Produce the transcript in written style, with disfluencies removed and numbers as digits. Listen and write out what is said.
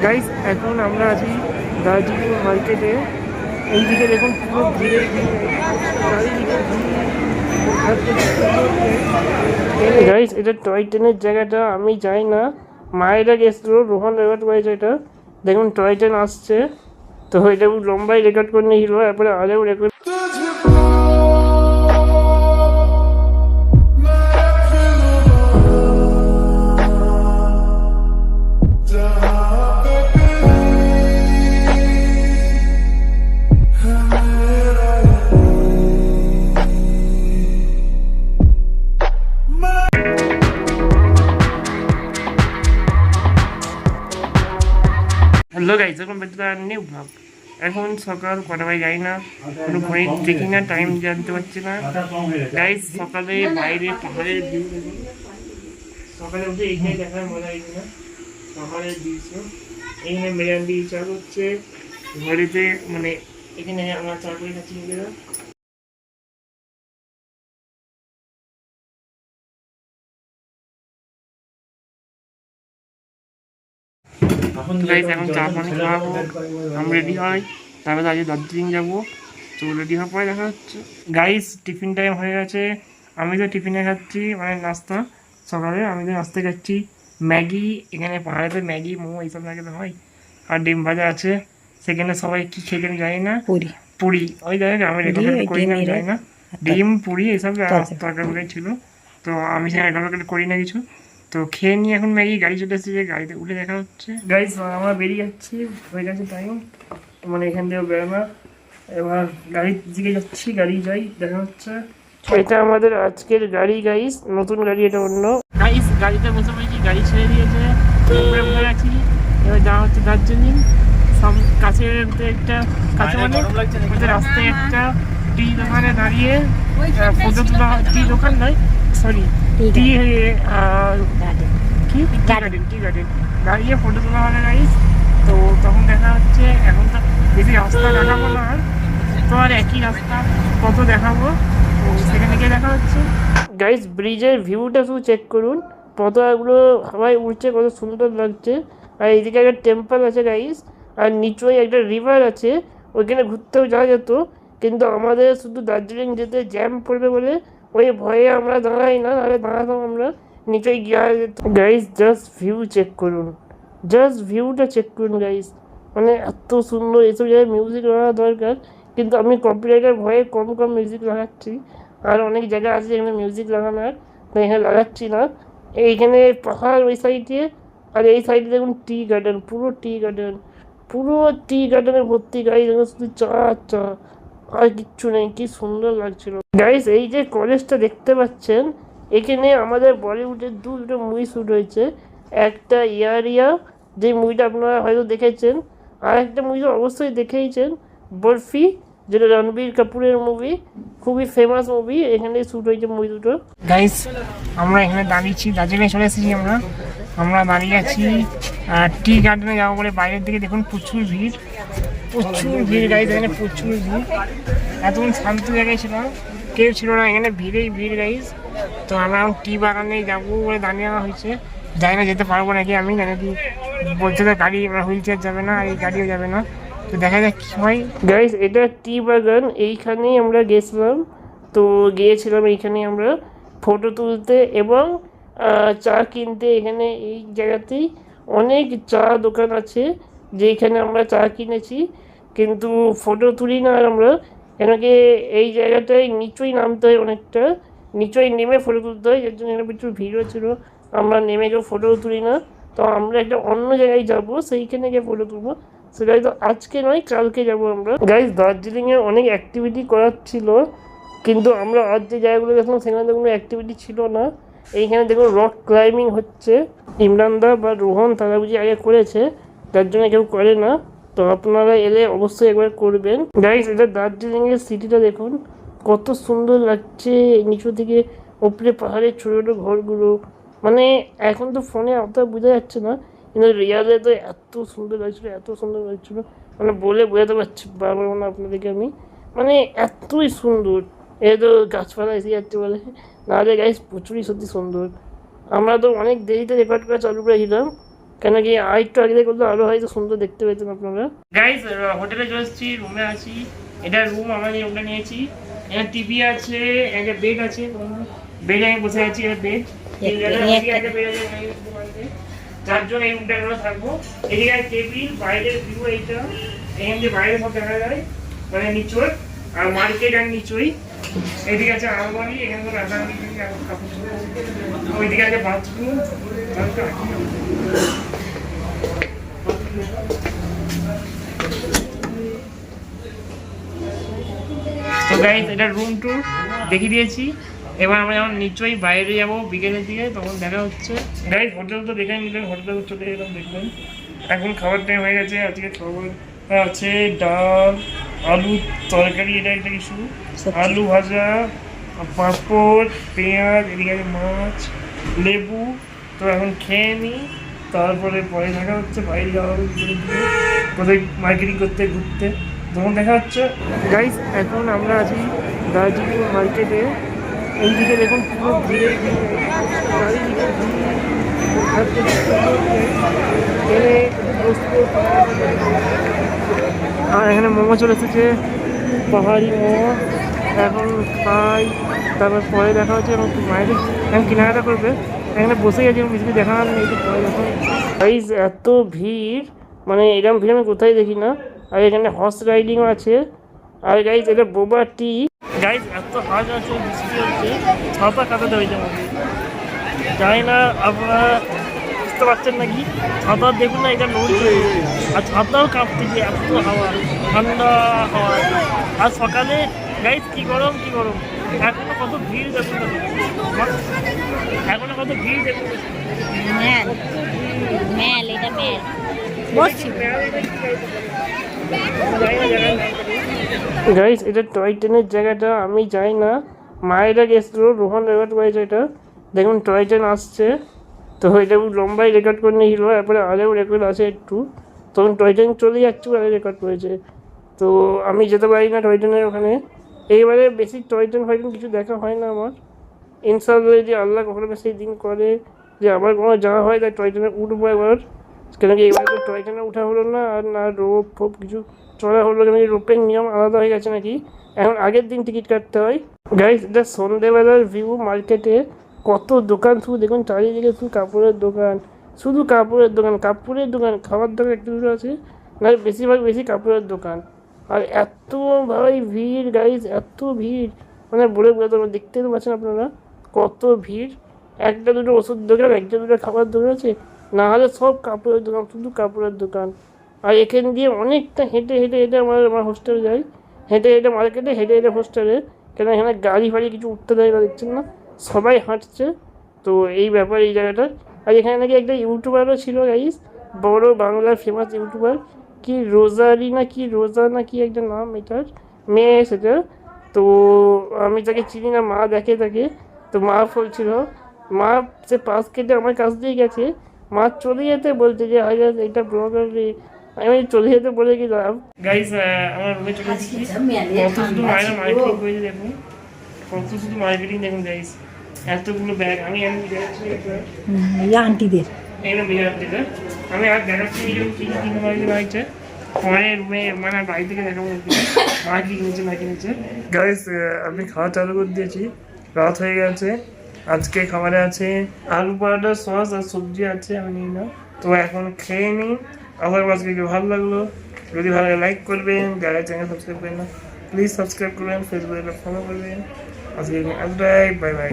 Guys এখন আমরা আছি দার্জিলিং মার্কেটে। এইদিকে দেখুন পুরো ভিড়ে গাইস, এটা টয় ট্রেনের জায়গাটা। আমি যাই না, মায়েরা গেছিল, রোহন রেকর্ড করেছে এটা। দেখুন টয় ট্রেন আসছে, তো এটা লম্বাই রেকর্ড করে নিয়েছিল, তারপরে আরেও রেকর্ড। হ্যালো গাইস, এখন বেঁচে নিউ ব্লগ। এখন সকাল কটা বাজে যাই না, কোনো ঘড়ি দেখি না, টাইম জানতে পারছি না। গাইস সকালে বাইরে পাহাড়ের ভিউ দেখুন। সকালে উঠে এইখানে দেখার মজা হয়েছে না, পাহাড়ের দৃশ্য। এইখানে মেরান্ডি চা হচ্ছে ঘড়িতে, মানে এখানে আমরা চা করে খাচ্ছি নিজেরা। এখন চা পানি খাওয়াবো, আমি রেডি হয়, তারপরে আজকে দার্জিলিং যাবো। তো রেডি হওয়ার পরে দেখা হচ্ছে। গাইস টিফিন টাইম হয়ে গেছে। আমি তো টিফিনে খাচ্ছি, মানে নাস্তা। সকালে আমি তো নাস্তা খাচ্ছি ম্যাগি। এখানে পাহাড়েতে ম্যাগি, মোমো এইসব জায়গাতে হয়। আর ডিম ভাজা আছে। সেখানে সবাই কি খেতে আমি জানি না। পুরি ওই জায়গায় আমি রেকমেন্ড করি না, জানি না। ডিম পুরি এইসব তরকারি ছিল, তো আমি সেখানে রেকমেন্ড করি না কিছু। তো খেয়ে নিয়ে এখন ম্যাগি গাড়ি চলে এসেছে, গাড়িতে উঠে দেখা হচ্ছে। গাইস আমরা বেরিয়ে যাচ্ছি, হয়ে গেছে টাইম, মানে এখান থেকে বেরোনা। এবার গাড়ির দিকে যাচ্ছি, গাড়ি যাই, দেখা হচ্ছে। এটা আমাদের আজকের গাড়ি গাইস, নতুন গাড়ি, এটা অন্য গাইস। গাড়িতে বসে পড়েছি, গাড়ি ছেড়ে দিয়েছে, উপরে উঠে গেছি। এবার যাওয়া হচ্ছে দার্জিলিং। সব কাছে একটা কাছে মানে রাস্তায় একটা টি দোকানে দাঁড়িয়ে ফটো তোলা। টি দোকান নয়, সরি, টি গার্ডেন দাঁড়িয়ে ফটো তোলা হবে গাইস। তো তখন দেখা হচ্ছে। এখন তো বেশি রাস্তা দেখাবো না, তো আর একই রাস্তা কত দেখাবো, তো সেখানে গিয়ে দেখা হচ্ছে। গাইস ব্রিজের ভিউটা শুধু চেক করুন, পতাকাগুলো হাওয়ায় উঠছে, কত সুন্দর লাগছে। আর এইদিকে একটা টেম্পল আছে গাইস, আর নিচুই একটা রিভার আছে, ওইখানে ঘুরতেও যাওয়া যেত। কিন্তু আমাদের শুধু দার্জিলিং যেতে জ্যাম পড়বে বলে ওই ভয়ে আমরা দাঁড়াই না, নাহলে দাঁড়াতাম আমরা, নিচে গিয়ে যেত। গাইস জাস্ট ভিউ চেক করুন, জাস্ট ভিউটা চেক করুন গাইস, মানে এত সুন্দর। এসব জায়গায় মিউজিক লাগানো দরকার, কিন্তু আমি কপিরাইটের ভয়ে কম মিউজিক লাগাচ্ছি। আর অনেক জায়গা আছে যেখানে মিউজিক লাগানোর, তো এখানে লাগাচ্ছি না। এইখানে পাহাড় ওই সাইডে, আর এই সাইডে দেখুন টি গার্ডেন, পুরো টি গার্ডেন, পুরো টি গার্ডেনের ভর্তি গাইস। শুধু চা চা, আর কিচ্ছু নেই। কি সুন্দর লাগছিল গাইস। এই যে কলেজটা দেখতে পাচ্ছেন, এখানে আমাদের বলিউডের দুটো মুভি শ্যুট হয়েছে। একটা ইয়ারিয়া, যে মুভিটা আপনারা হয়তো দেখেছেন, আর একটা মুভি অবশ্যই দেখেইছেন, বরফি, যেটা রণবীর কাপুরের মুভি, খুবই ফেমাস মুভি। এখানে শ্যুট হয়েছে মুভি দুটো। গাইস আমরা এখানে দাঁড়িয়েছি, দার্জিলিংয়ে চলে এসেছি আমরা দাঁড়িয়ে আছি টি গার্ডেনে যাবো বলে। বাইরের দিকে দেখুন প্রচুর ভিড়, প্রচুর ভিড় গাইস, এখানে প্রচুর ভিড়। এতক্ষণ শান্ত জায়গায় ছিলাম, কেউ ছিল না, এখানে ভিড়েই ভিড় গাইস। তো আমরা এখন টি বাগানে যাবো বলে দাঁড়িয়ে আনা হয়েছে। যাই না, যেতে পারবো নাকি আমি, নাকি বলছে তো গাড়ি হুইল চেয়ার যাবে না, আর এই গাড়িও যাবে না। তো দেখা যাক কী হয় গাইস। এটা টি বাগান, এইখানেই আমরা গেছিলাম। তো গিয়েছিলাম এইখানে আমরা ফটো তুলতে এবং চা কিনতে। এখানে এই জায়গাতেই অনেক চা দোকান আছে, যেখানে আমরা চা কিনেছি, কিন্তু ফটো তুলি না। আর আমরা এনাকে এই জায়গাটায় নিচুই নামতে হয়, অনেকটা নিচুই নেমে ফটো তুলতে হয়, এর জন্য এখানে প্রচুর ভিড়ও ছিল। আমরা নেমে কেউ ফটোও তুলি না। তো আমরা একটা অন্য জায়গায় যাবো, সেইখানে গিয়ে ফটো তুলবো। সেটা হয়তো আজকে নয়, কালকে যাবো আমরা। গাইস দার্জিলিংয়ে অনেক অ্যাক্টিভিটি করার ছিল, কিন্তু আমরা আজ যে জায়গাগুলো গেছিলাম সেখানে তো কোনো অ্যাক্টিভিটি ছিল না। এইখানে দেখুন রক ক্লাইম্বিং হচ্ছে, ইমরানদা বা রোহন তারা বুঝি আগে করেছে, তার জন্য কেউ করে না। তো আপনারা এলে অবশ্যই একবার করবেন গাইস। এটা দার্জিলিংয়ের সিটিটা দেখুন, কত সুন্দর লাগছে নিচু থেকে উপরে পাহাড়ের ছোটো ছোটো ঘরগুলো। মানে এখন তো ফোনে অত বোঝা যাচ্ছে না, কিন্তু রিয়ালে তো এত সুন্দর লাগছিলো, এত সুন্দর লাগছিলো, মানে বলে বোঝাতে পারছি বারবার না আপনাদেরকে আমি, মানে এতই সুন্দর। এ তো গাছপালা এসে যাচ্ছে বলে, নাহলে গাইস প্রচুরই সত্যি সুন্দর। আমরা তো অনেক দেরিতে রেকর্ড করা চালু করেছিলাম, কেন কি আরেকটু আগে করলে আরো হয়তো সুন্দর দেখতে পেতেন আপনারা। গাইজ হোটেলে চলে এসেছি, রুমে আছি। এটা রুম, আমরা এই রুমটা নিয়েছি। এখানে টিভি আছে, একটা বেড আছে, বেডে আমি বসে আছি। এটা বেড, একটা বেড আছে, 4 জন এই রুমটা আমরা থাকবো। এদিকে টেবিল, বাইরের ভিউ এইটা, এখান দিয়ে বাইরে সব দেখা যায়, মানে নিচয় আর মার্কেট আর নিচই। এদিকে আছে আলমারি, এখানে তো রাখা কাপড়, ওইদিকে আছে বাথরুম। তো গাইস এটা রুম টুর দেখিয়ে দিয়েছি। এবার আমরা যখন নিশ্চয়ই বাইরে যাবো বিকেলের দিকে, তখন দেখা হচ্ছে। গাইস হোটেল তো দেখে নিলেন, হোটেলে চলে এলাম, দেখবেন এখন খাবার টাইম হয়ে গেছে। আজকে খাবার আছে ডাল, আলু তরকারি, এটা একটা কিছু, আলু ভাজা, পাঁপড়, পেঁয়াজ, এদিকে আছে মাছ, লেবু। তো এখন খেয়ে নিই, তারপরে পরে দেখা হচ্ছে। বাইরে যাওয়া হবে কোথায় মার্কেটিং করতে, ঘুরতে, তখন দেখা হচ্ছে। গাইস এখন আমরা আছি দার্জিলিং মার্কেটে। এইদিকে দেখুন পুরো ভিড়ে আর এখানে মোমো চলে এসেছে, পাহাড়ি মোমো। এখন খাই, তারপর পরে দেখা হচ্ছে। এবং বাইরে এখন কেনাকাটা করবে, এখানে বসেই আছে, কিছু দেখা নেই। পরে দেখো গাইস এত ভিড়, মানে এরকম ভিড় আমি কোথায় দেখি না। আর এখানে হর্স রাইডিংও আছে। আর গাইস এটা বোবা টি। গাইস এত হাজ আছে, বৃষ্টি হচ্ছে, ছাতা কাটাতে হয়েছে আমাকে। জানি না আপনারা বুঝতে পারছেন নাকি, ছাতা দেখুন না, এটা নড়ছে আর ছাতাও কাঁপতেছে, এত হাওয়া, ঠান্ডা হাওয়া। আর সকালে গাইস কি গরম, কি গরম। এখনো কত ভিড় দেখুন না, এখনো কত ভিড় দেখুন। গাইস এটা টয় ট্রেনের জায়গাটা, আমি যাই না। মায়েরা গেছিল, রোহন রেকর্ড করেছে এটা। দেখুন টয় ট্রেন আসছে, তো এটা লম্বাই রেকর্ড করে নিয়েছিল। তারপরে আরেও রেকর্ড আছে একটু, তখন টয় ট্রেন চলে যাচ্ছে, আরে রেকর্ড করেছে। তো আমি যেতে পারি না টয় ট্রেনের ওখানে। এইবারে বেশি টয় ট্রেন কিছু দেখা হয় না আমার। ইনশাআল্লাহ যদি আল্লাহ কখনো সেই দিন করে যে আবার কোনো যাওয়া হয়, তাই টয় ট্রেনে উঠবো একবার। কেন কি এবার তো টয় ট্রেনে উঠা হলো না, আর না রোপ ফোপ কিছু চলা হলো। কেন কি রোপের নিয়ম আলাদা হয়ে গেছে নাকি, এখন আগের দিন টিকিট কাটতে হয়। গাইস এটা সন্ধ্যেবেলার ভিউ মার্কেটে, কত দোকান শুধু দেখুন চারিদিকে, শুধু কাপড়ের দোকান, শুধু কাপড়ের দোকান, কাপড়ের দোকান। খাবার দোকান একটু দূরে আছে, না বেশিরভাগ বেশি কাপড়ের দোকান। আর এত ভাই ভিড় গাইস, এত ভিড়, মানে বলে বোঝাতে পারবো। দেখতে তো পাচ্ছেন আপনারা কত ভিড়। একটা দুটো ওষুধ দোকান, একটা দুটো খাবার দোকান আছে, না হলে সব কাপড়ের দোকান, শুধু কাপড়ের দোকান। আর এখান দিয়ে অনেকটা হেঁটে হেঁটে হেঁটে আমার হোস্টেলে যাই, হেঁটে হেঁটে মার্কেটে, হেঁটে হেঁটে হোস্টেলে। কেন এখানে গাড়ি ফাড়ি কিছু উঠতে দেয় না, দেখছেন না সবাই হাঁটছে। তো এই ব্যাপার এই জায়গাটা। আর এখানে নাকি একটা ইউটিউবারও ছিল গাইস, বড় বাংলার ফেমাস ইউটিউবার, কি রোজারি না কি রোজা না কি একটা নাম, এটার মেয়ে সেটা। তো আমি তাকে চিনি না, মা দেখে তাকে। তো মা বলছিল, মা সে পাশ কেটে আমার কাছ দিয়ে গেছে, মা চলে যেতে বলছে যে হাই এটা ব্লগার রে। আমি চলে যেতে বলে গেলাম। গাইস আমার রুমে চলে এসেছি, কত শুধু মায়েরা মার্কেটিং করেছে দেখুন, কত শুধু মার্কেটিং দেখুন গাইস। এতগুলো ব্যাগ আমি আন্টিদের আমি আর দেখাচ্ছি কি কিনে বাড়িতে, পরে রুমে মানে বাড়ি থেকে দেখাবো মা কি কিনেছে না কিনেছে। গাইস আমি খাওয়া চালু করে দিয়েছি, রাত হয়ে গেছে। আজকে খাবারে আছে আলু পরোটা, সস আর সবজি আছে, আমি নিই না। তো এখন খেয়ে নিই। আবার আজকে ভালো লাগলো, যদি ভালো লাইক করবেন, যারা চ্যানেল সাবস্ক্রাইব করেন না প্লিজ সাবস্ক্রাইব করবেন, ফেসবুকে ফলো করবেন। আজকে বাই বাই।